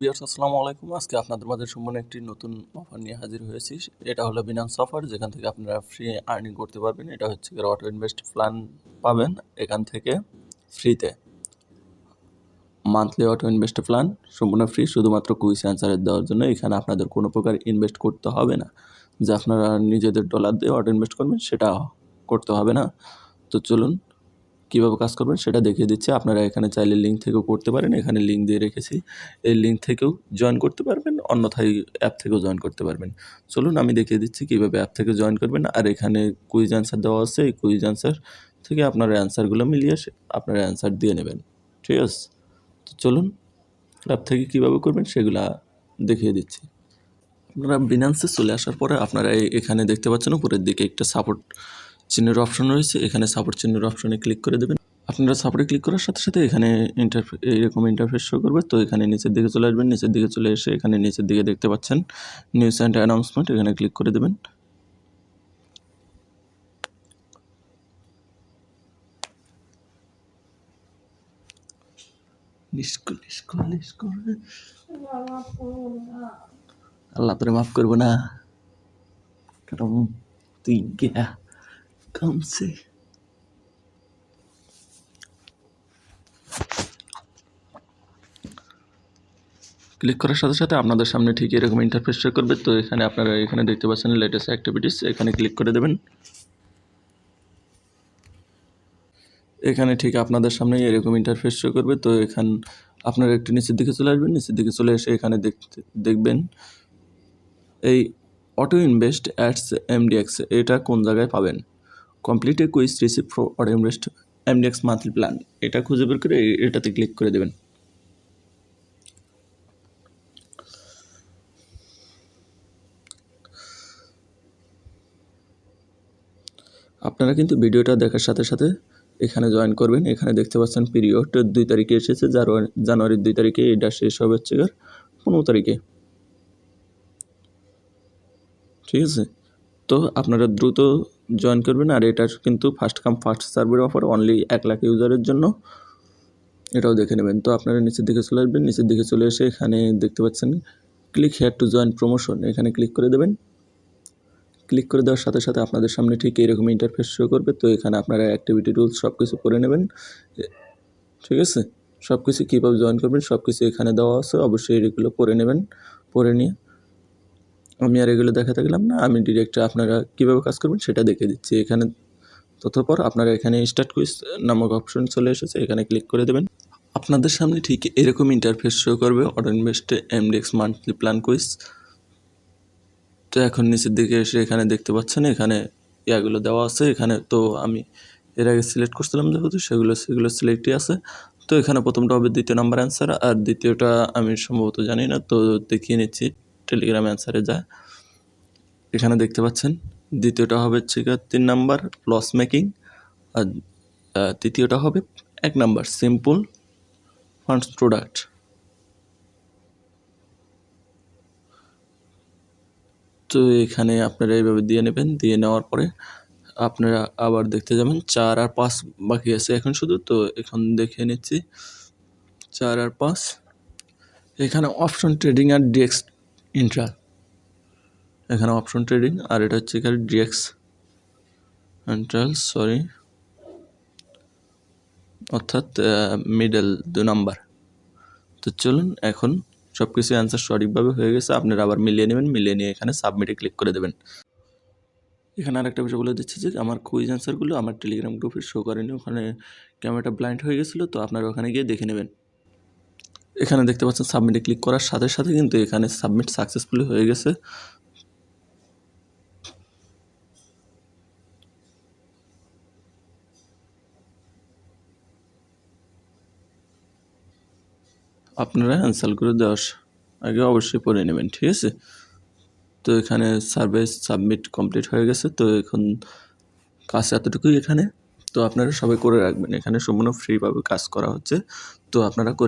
Viewers আসসালামু আলাইকুম। আজকে আপনাদের মাঝে সম্পূর্ণ একটি নতুন অফার নিয়ে হাজির হয়েছি। এটা হলো বিনান্স অফার, যেখান থেকে আপনারা ফ্রি আর্নিং করতে পারবেন। এটা হচ্ছে অটো ইনভেস্ট প্ল্যান পাবেন এখান থেকে ফ্রিতে। মান্থলি অটো ইনভেস্ট প্ল্যান সম্পূর্ণ ফ্রি, শুধুমাত্র কুইজ অ্যান্সারের দেওয়ার জন্য। এখানে আপনাদের কোনো প্রকার ইনভেস্ট করতে হবে না, যে আপনারা নিজেদের ডলার দিয়ে অটো ইনভেস্ট করবেন সেটা করতে হবে না। তো চলুন কীভাবে কাজ করবেন সেটা দেখিয়ে দিচ্ছি। আপনারা এখানে চাইলে লিঙ্ক থেকেও করতে পারেন, এখানে লিঙ্ক দিয়ে রেখেছি। এই লিঙ্ক থেকেও জয়েন করতে পারবেন, অন্যথায় অ্যাপ থেকেও জয়েন করতে পারবেন। চলুন আমি দেখিয়ে দিচ্ছি কীভাবে অ্যাপ থেকে জয়েন করবেন। আর এখানে কুইজ অ্যান্সার দেওয়া আছে, এই কুইজ অ্যান্সার থেকে আপনারা অ্যান্সারগুলো মিলিয়ে আপনারা অ্যান্সার দিয়ে নেবেন, ঠিক আছে? তো চলুন অ্যাপ থেকে কীভাবে করবেন সেগুলা দেখিয়ে দিচ্ছি। আপনারা বিনান্সে চলে আসার পরে আপনারা এখানে দেখতে পাচ্ছেন উপরের দিকে একটা সাপোর্ট চিহ্নের অপশন রয়েছে, এখানে সাপোর্ট চিহ্নের অপশনে ক্লিক করে দেবেন। আপনারা সাপোর্টে ক্লিক করার সাথে সাথে এখানে এইরকম ইন্টারফেস শো করবে। তো এখানে নিচের দিকে চলে আসবেন, নিচের দিকে চলে এসে এখানে নিচের দিকে দেখতে পাচ্ছেন নিউজ অ্যান্ড অ্যানাউন্সমেন্ট, এখানে ক্লিক করে দেবেন। আল্লাহ তোরে মাফ করবো না, কারণ তুই গিয়া কমছে। ক্লিক করার সাথে সাথে আপনাদের সামনে ঠিক এরকম ইন্টারফেস শো করবে। তো এখানে আপনারা এখানে দেখতে পাচ্ছেন লেটেস্ট অ্যাক্টিভিটিস, এখানে ক্লিক করে দেবেন। এখানে ঠিক আপনাদের সামনে এরকম ইন্টারফেস শো করবে। তো এখানে আপনারা একটু নিচের দিকে চলে আসবেন, নিচের দিকে চলে এসে এখানে দেখবেন এই অটো ইনভেস্ট অ্যাটস এমডিএক্স, এটা কোন জায়গায় পাবেন। Complete a quiz receive for auto invest MDX monthly plan, এটা খুঁজে বের করে এটাতে ক্লিক করে দেবেন। আপনারা কিন্তু ভিডিওটা দেখার সাথে সাথে এখানে জয়েন করবেন। এখানে দেখতে পাচ্ছেন পিরিয়ড 2 তারিখে এসেছে, জানুয়ারির 2 তারিখে, এটা শেষ হবে হচ্ছে 15 তারিখে, ঠিক আছে? তো আপনারা দ্রুত জয়েন করবেন। আর এটা কিন্তু ফার্স্ট কাম ফার্স্ট সার্ভের অফার, অনলি 1 লাখ ইউজারের জন্য, এটাও দেখে নেবেন। তো আপনারা নিচের দিকে চলে আসবেন, নিচের দিকে চলে এসে এখানে দেখতে পাচ্ছেন click here to join promotion, এখানে ক্লিক করে দেবেন। ক্লিক করে দেওয়ার সাথে সাথে আপনাদের সামনে ঠিক এরকম ইন্টারফেস শো করবে। তো এখানে আপনারা অ্যাক্টিভিটি রুলস সব কিছু করে নেবেন, ঠিক আছে? সব কিছু কীভাবে জয়েন করবেন সব কিছু এখানে দেওয়া আছে, অবশ্যই এগুলো পড়ে নেবেন। পড়ে নিয়ে আমি আর এগুলো দেখাতে গেলাম না, আমি ডিরেক্ট আপনারা কীভাবে কাজ করবেন সেটা দেখে দিচ্ছি। এখানে ততপর আপনারা এখানে স্টার্ট কুইজ নামক অপশন চলে এসেছে, এখানে ক্লিক করে দেবেন। আপনাদের সামনে ঠিক এরকম ইন্টারফেস শো করবে, auto invest MDX monthly plan quiz. তো এখন নিচের দিকে এসে এখানে দেখতে পাচ্ছেন এখানে ইয়াগুলো দেওয়া আছে। এখানে তো আমি এর আগে সিলেক্ট করছিলাম যেহেতু সেগুলো সিলেক্টই আছে। তো এখানে প্রথমটা হবে 2 নাম্বার অ্যান্সার, আর দ্বিতীয়টা আমি সম্ভবত জানি না, তো দেখিয়ে নিচ্ছি। টেলিগ্রাম অ্যান্সারে যায়, এখানে দেখতে পাচ্ছেন দ্বিতীয়টা হবে 3 নাম্বার লস মেকিং, আর তৃতীয়টা হবে 1 নাম্বার সিম্পল ফান্ডস প্রোডাক্ট। তো এখানে আপনারা এইভাবে দিয়ে নেবেন, দিয়ে নেওয়ার পরে আপনারা আবার দেখতে যাবেন 4 আর 5 বাকি আছে এখন শুধু। তো এখন দেখে নিচ্ছি 4 আর 5, এখানে অপশন ট্রেডিং আর ডিএক্স ইন্ট্রা, এখানে অপশন ট্রেডিং আর এটা হচ্ছে এখানে ডিএক্স ইন্ট্রাল, সরি, অর্থাৎ মিডল 2 নাম্বার। তো চলুন এখন সব কিছু অ্যান্সার সঠিকভাবে হয়ে গেছে, আপনারা আবার মিলিয়ে নেবেন, মিলিয়ে নিয়ে এখানে সাবমিটে ক্লিক করে দেবেন। এখানে আরেকটা বিষয় বলে দিচ্ছি যে আমার কুইজ অ্যান্সারগুলো আমার টেলিগ্রাম গ্রুপে শো করেনি, ওখানে ক্যামেরাটা ব্লাইন্ড হয়ে গেছিলো, তো আপনারা ওখানে গিয়ে দেখে নেবেন। এখানে দেখতে পাচ্ছেন সাবমিটে ক্লিক করার সাথে সাথে কিন্তু এখানে সাবমিট সাকসেসফুলি হয়ে গেছে। আপনারা অ্যান্সারগুলো দেওয়ার আগে অবশ্যই পড়ে নেবেন, ঠিক আছে? তো এখানে সার্ভে সাবমিট কমপ্লিট হয়ে গেছে। তো এখন কাজ এতটুকুই এখানে। তো আপনারা সবাই করে রাখবেন, এখানে সম্পূর্ণ ফ্রিভাবে কাজ করা হচ্ছে, তো আপনারা করে